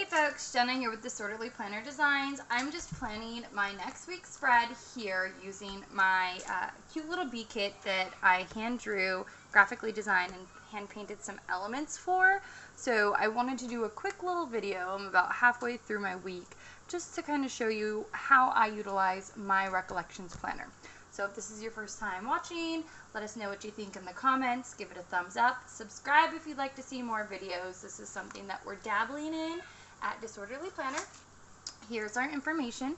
folks, Jenna here with Disorderly Planner Designs. I'm just planning my next week's spread here using my cute little bee kit that I hand drew, graphically designed, and hand painted some elements for. So I wanted to do a quick little video. I'm about halfway through my week just to kind of show you how I utilize my Recollections planner. So if this is your first time watching, let us know what you think in the comments. Give it a thumbs up. Subscribe if you'd like to see more videos. This is something that we're dabbling in at Disorderly Planner. Here's our information.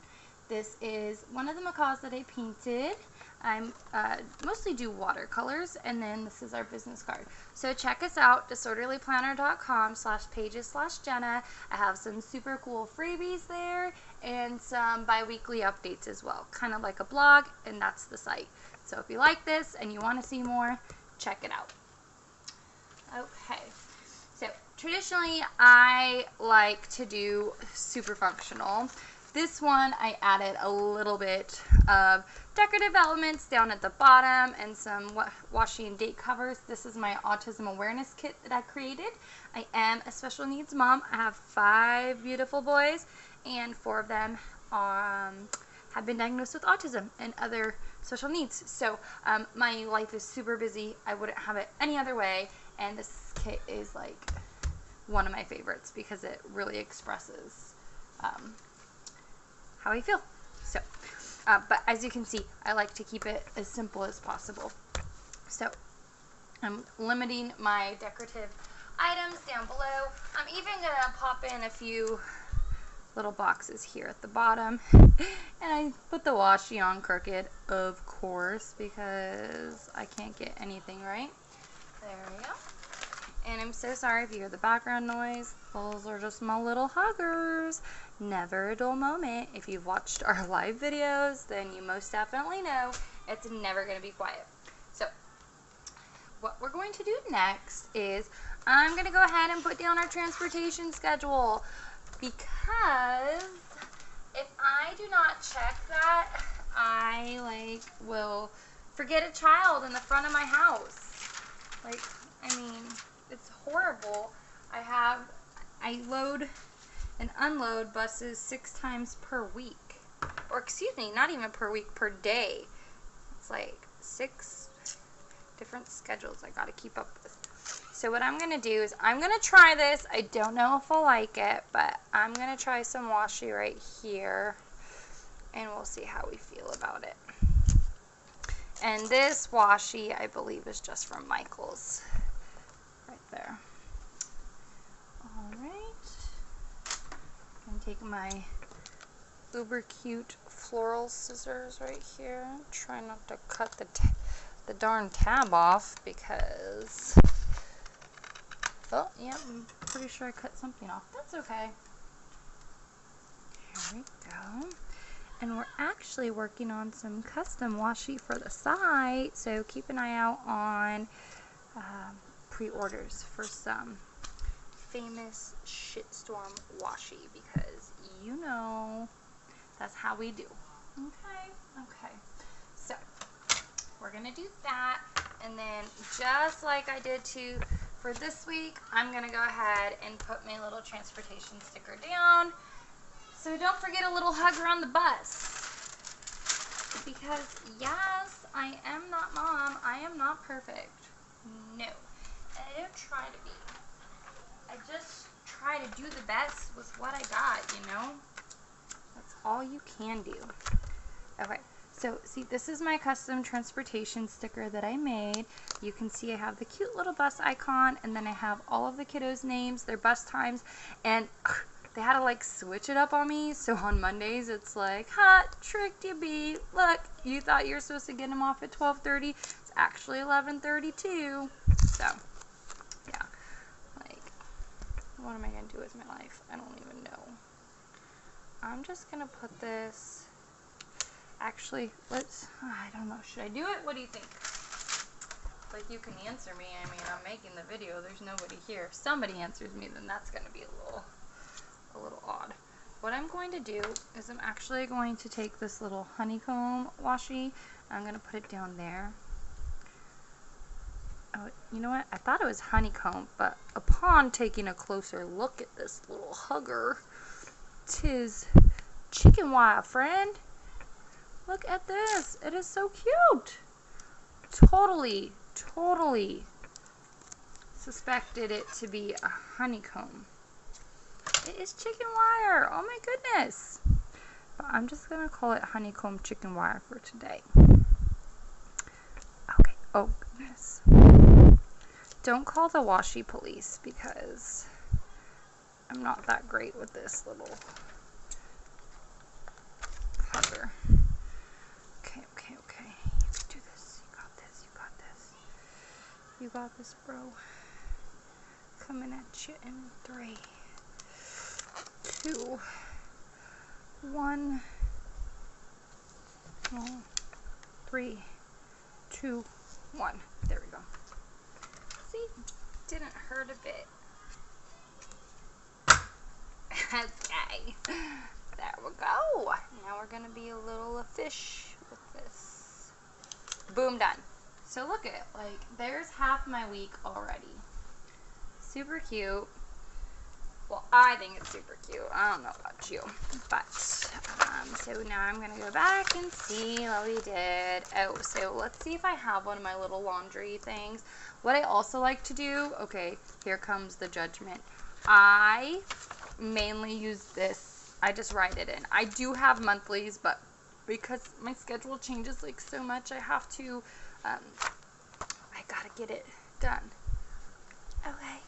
This is one of the macaws that I painted. I mostly do watercolors, and then this is our business card. So check us out, disorderlyplanner.com/pages/Jenna. I have some super cool freebies there and some bi-weekly updates as well, kind of like a blog, and that's the site. So if you like this and you want to see more, check it out. Okay, so traditionally I like to do super functional. This one I added a little bit of decorative elements down at the bottom and some washi and date covers. This is my autism awareness kit that I created. I am a special needs mom. I have 5 beautiful boys, and 4 of them have been diagnosed with autism and other special needs. So my life is super busy. I wouldn't have it any other way, and this kit is like one of my favorites because it really expresses how I feel. So, but as you can see, I like to keep it as simple as possible. So I'm limiting my decorative items down below. I'm even gonna pop in a few little boxes here at the bottom, and I put the washi on crooked, of course, because I can't get anything right. There we go. And I'm so sorry if you hear the background noise. Those are just my little huggers. Never a dull moment. If you've watched our live videos, then you most definitely know it's never going to be quiet. So what we're going to do next is I'm going to go ahead and put down our transportation schedule, because if I do not check that, I will forget a child in the front of my house. I mean, it's horrible. I load and unload buses 6 times per week. Or excuse me, not even per week, per day. It's like 6 different schedules I gotta keep up with. So what I'm gonna do is I'm gonna try this. I don't know if I'll like it, but I'm gonna try some washi right here, and we'll see how we feel about it. And this washi, I believe, is just from Michael's. Right there. Alright. I'm gonna take my uber cute floral scissors right here. Try not to cut the darn tab off, because oh yeah, I'm pretty sure I cut something off. That's okay. Here we go. And we're actually working on some custom washi for the site, so keep an eye out on pre-orders for some famous shitstorm washi, because you know that's how we do. Okay. So we're gonna do that, and then just like I did for this week, I'm gonna go ahead and put my little transportation sticker down. So don't forget a little hugger on the bus, because yes, I am not mom. I am not perfect. No, and I don't try to be. I just try to do the best with what I got, you know? That's all you can do. Okay, so see, this is my custom transportation sticker that I made. You can see I have the cute little bus icon, and then I have all of the kiddos' names, their bus times, and they had to switch it up on me. So on Mondays, it's like, ha, tricked you, bee. Look, you thought you were supposed to get them off at 12:30. It's actually 11:32. So, yeah. What am I going to do with my life? I don't even know. I'm just going to put this, actually, I don't know. Should I do it? What do you think? You can answer me. I mean, I'm making the video. There's nobody here. If somebody answers me, then that's going to be a little odd. What I'm going to do is I'm actually going to take this little honeycomb washi. I'm going to put it down there. Oh, you know what? I thought it was honeycomb, but upon taking a closer look at this little hugger, 'tis chicken wire, friend. Look at this. It is so cute. Totally suspected it to be a honeycomb. It is chicken wire. Oh my goodness. But I'm just going to call it honeycomb chicken wire for today. Okay. Oh goodness. Don't call the washi police because I'm not that great with this little hugger. Okay. You can do this. You got this, bro. Coming at you in 3, 2, 1. Oh, 3, 2, 1. There we go. See? Didn't hurt a bit. Okay. There we go. Now we're going to be a little fish with this. Boom, done. So look at it. Like, there's half my week already. Super cute. Well, I think it's super cute. I don't know about you. But, so now I'm going to go back and see what we did. Oh, so let's see if I have one of my little laundry things. What I also like to do, okay, here comes the judgment. I mainly use this. I just write it in. I do have monthlies, but because my schedule changes like so much, I have to, I gotta get it done. Okay.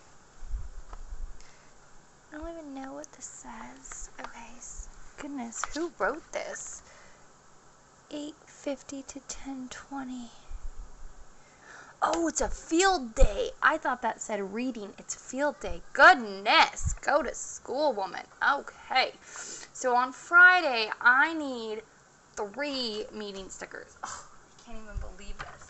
I don't even know what this says. Okay. Goodness, who wrote this? 8:50 to 10:20. Oh, it's a field day. I thought that said reading. It's field day. Goodness. Go to school, woman. Okay. So on Friday, I need 3 meeting stickers. Oh, I can't even believe this.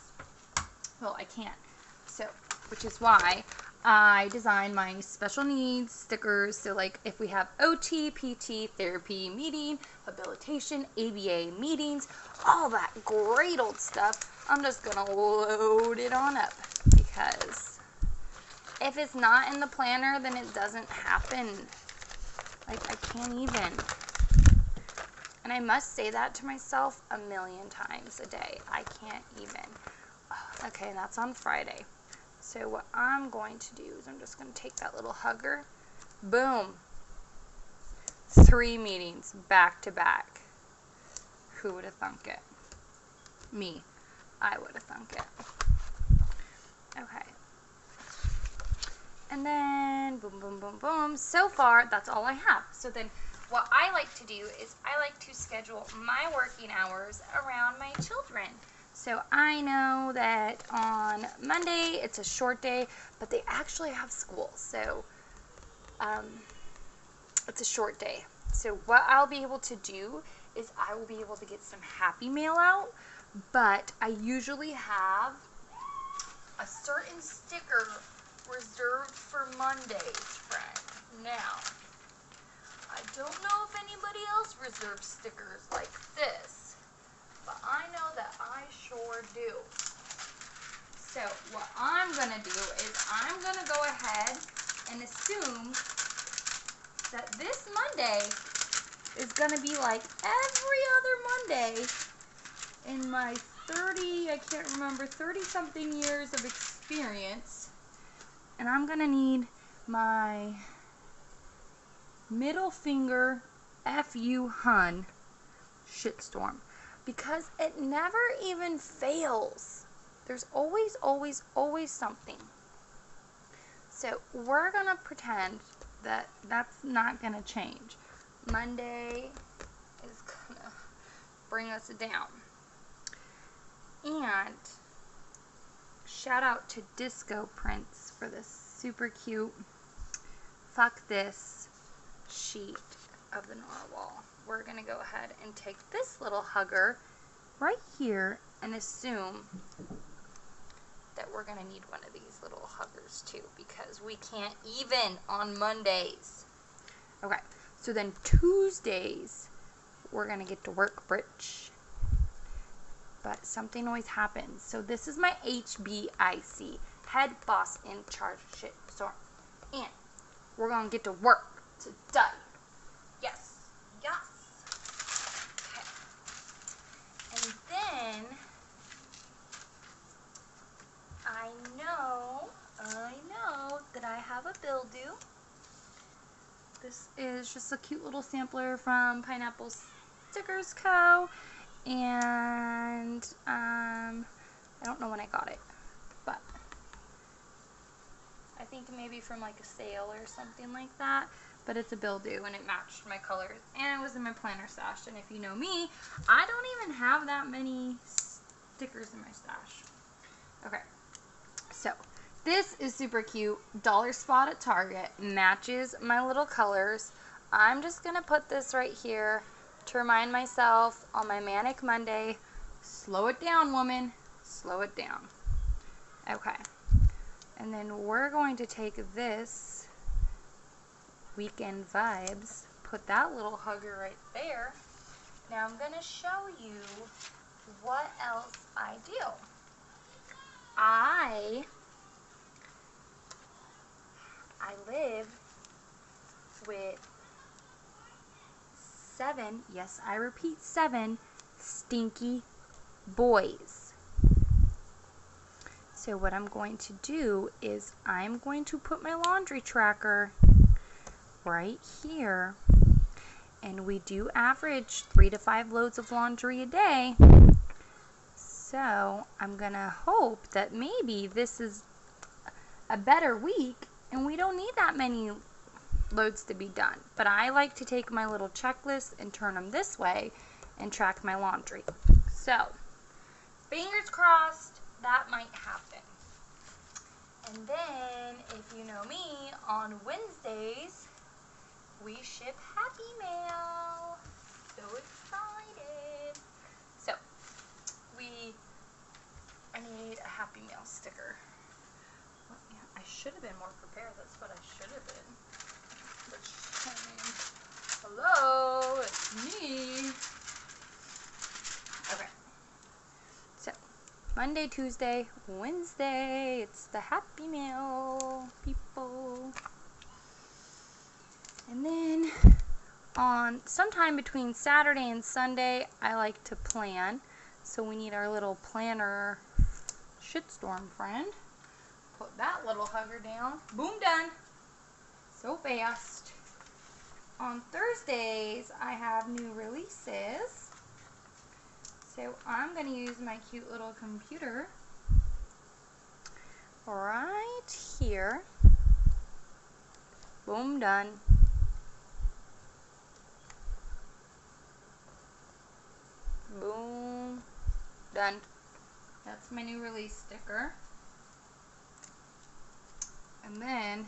Well, I can't. So, which is why I designed my special needs stickers. So, like, if we have OT, PT, therapy meeting, habilitation, ABA meetings, all that great old stuff, I'm just going to load it on up. Because if it's not in the planner, then it doesn't happen. Like, I can't even. And I must say that to myself a million times a day. I can't even. Oh, okay, and that's on Friday. So what I'm going to do is I'm just going to take that little hugger. Boom. 3 meetings back to back. Who would have thunk it? Me. I would have thunk it. Okay. And then boom, boom, boom, boom. So far, that's all I have. So then what I like to do is I like to schedule my working hours around my children. So I know that on Monday it's a short day, but they actually have school. So it's a short day. So what I'll be able to do is I will be able to get some Happy Mail out, but I usually have a certain sticker reserved for Mondays, friend. Now, I don't know if anybody else reserves stickers like this, but I know that I sure do. So what I'm going to do is I'm going to go ahead and assume that this Monday is going to be like every other Monday in my 30-something years of experience. And I'm going to need my middle finger F you hun shitstorm. Because it never even fails. There's always something. So we're going to pretend that that's not going to change. Monday is going to bring us down. And shout out to Disco Prince for this super cute fuck this sheet of the narwhal. We're going to go ahead and take this little hugger right here and assume that we're going to need one of these little huggers too, because we can't even on Mondays. Okay, so then Tuesdays we're going to get to work, Britch. But something always happens. So this is my HBIC, head boss in charge shit storm. And we're gonna get to work today. Yes. Yes. Okay. And then I know that I have a bill due. This is just a cute little sampler from Pineapple Stickers Co. And I don't know when I got it, but I think maybe from like a sale or something like that. But it's a bill due and it matched my colors and it was in my planner stash. And if you know me, I don't even have that many stickers in my stash. Okay, so this is super cute. Dollar Spot at Target, matches my little colors. I'm just gonna put this right here to remind myself on my Manic Monday, slow it down, woman, slow it down. Okay, and then we're going to take this Weekend Vibes, put that little hugger right there. Now I'm gonna show you what else I do. I live with 7, yes, I repeat 7 stinky boys. So what I'm going to do is I'm going to put my laundry tracker right here. And we do average 3 to 5 loads of laundry a day. So I'm going to hope that maybe this is a better week and we don't need that many loads to be done. But I like to take my little checklist and turn them this way and track my laundry. So, fingers crossed that might happen. And then, if you know me, on Wednesdays, we ship Happy Mail. So excited. So, I need a Happy Mail sticker. Well, yeah, I should have been more prepared. That's what I should have been. Hello, it's me. Okay. So, Monday, Tuesday, Wednesday, it's the Happy Mail, people. And then, on sometime between Saturday and Sunday, I like to plan. So we need our little planner shitstorm friend. Put that little hugger down. Boom, done. So fast. On Thursdays, I have new releases. So I'm going to use my cute little computer right here. Boom, done. Boom, done. That's my new release sticker. And then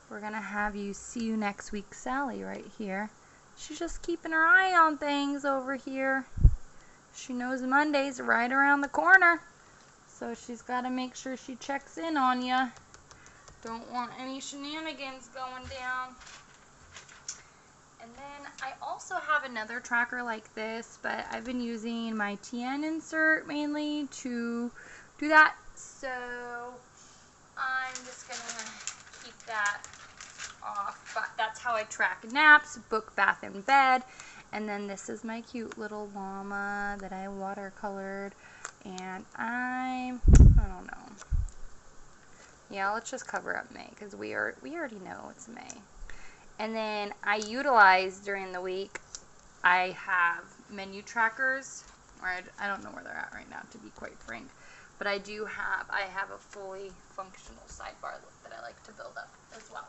we're going to have you see you next week, Sally, right here. She's just keeping her eye on things over here. She knows Monday's right around the corner. So she's got to make sure she checks in on you. Don't want any shenanigans going down. And then I also have another tracker like this, but I've been using my TN insert mainly to do that. So I'm just going to keep that off. But that's how I track naps, book, bath, and bed. And then this is my cute little llama that I watercolored. And I don't know. Yeah, let's just cover up May because we already know it's May. And then I utilize during the week, I have menu trackers, or I don't know where they're at right now, to be quite frank. But I have a fully functional sidebar that I like to build up as well.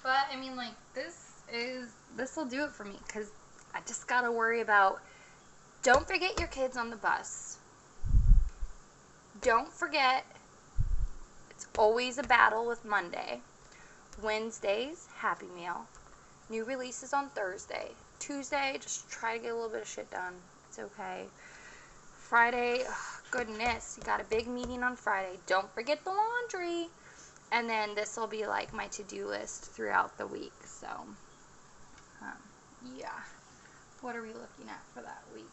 But, I mean, like, this will do it for me, because I just got to worry about, don't forget your kids on the bus. Don't forget, it's always a battle with Monday. Wednesdays, Happy Meal. New releases on Thursday. Tuesday, just try to get a little bit of shit done. It's okay. Friday, goodness, you got a big meeting on Friday. Don't forget the laundry. And then this will be like my to-do list throughout the week. So, yeah. What are we looking at for that week?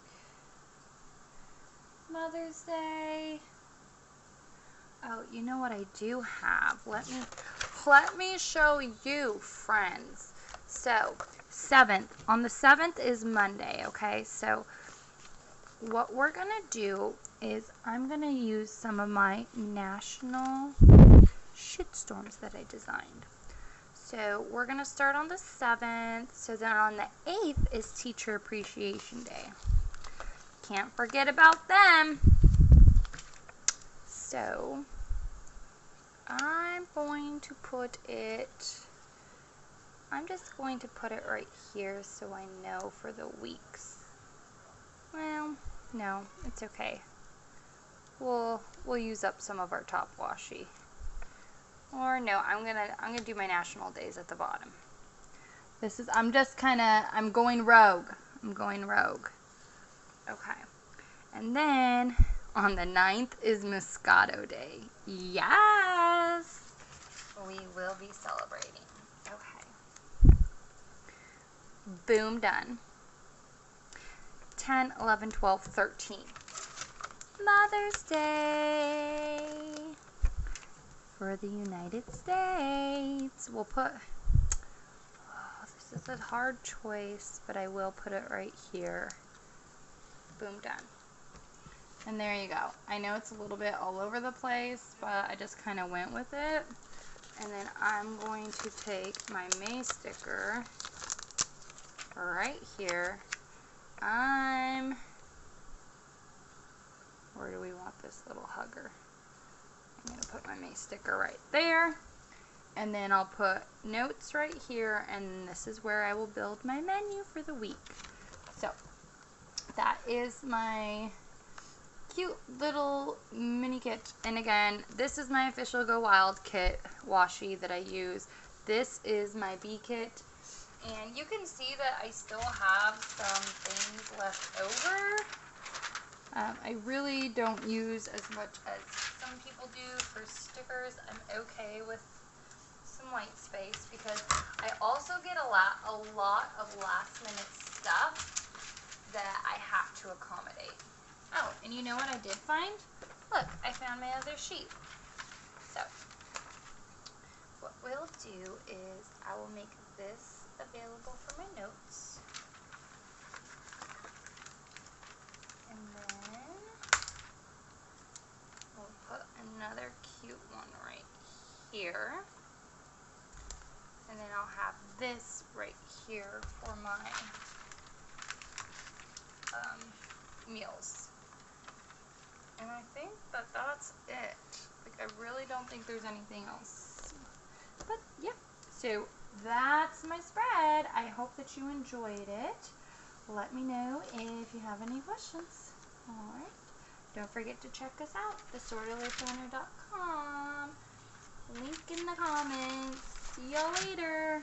Mother's Day. you know what I do have? Let me show you, friends. So, 7th. On the 7th is Monday, okay? So, what we're going to do is I'm going to use some of my national shitstorms that I designed. So, we're going to start on the 7th. So, then on the 8th is Teacher Appreciation Day. Can't forget about them. So, I'm just going to put it right here so I know for the weeks. Well, no, it's okay. We'll use up some of our top washi. Or no, I'm gonna do my national days at the bottom. I'm going rogue. Okay. And then on the 9th is Moscato Day. Yes! We will be celebrating. Okay. Boom, done. 10, 11, 12, 13. Mother's Day for the United States. We'll put, this is a hard choice, but I will put it right here. Boom, done. And there you go. I know it's a little bit all over the place, but I just kind of went with it. And then I'm going to take my May sticker right here. Where do we want this little hugger? I'm going to put my May sticker right there. And then I'll put notes right here, and this is where I will build my menu for the week. So, that is my cute little mini kit. And again, this is my official Go Wild kit washi that I use. This is my B kit. And you can see that I still have some things left over. I really don't use as much as some people do for stickers. I'm okay with some white space because I also get a lot of last minute stuff that I have to accommodate. Oh, and you know what I did find? Look, I found my other sheet. So, what we'll do is I will make this available for my notes. And then we'll put another cute one right here. And then I'll have this right here for my meals. And I think that that's it. Like, I really don't think there's anything else. But, yeah. So, that's my spread. I hope that you enjoyed it. Let me know if you have any questions. Alright. Don't forget to check us out, thesorderlyplanner.com. Link in the comments. See y'all later.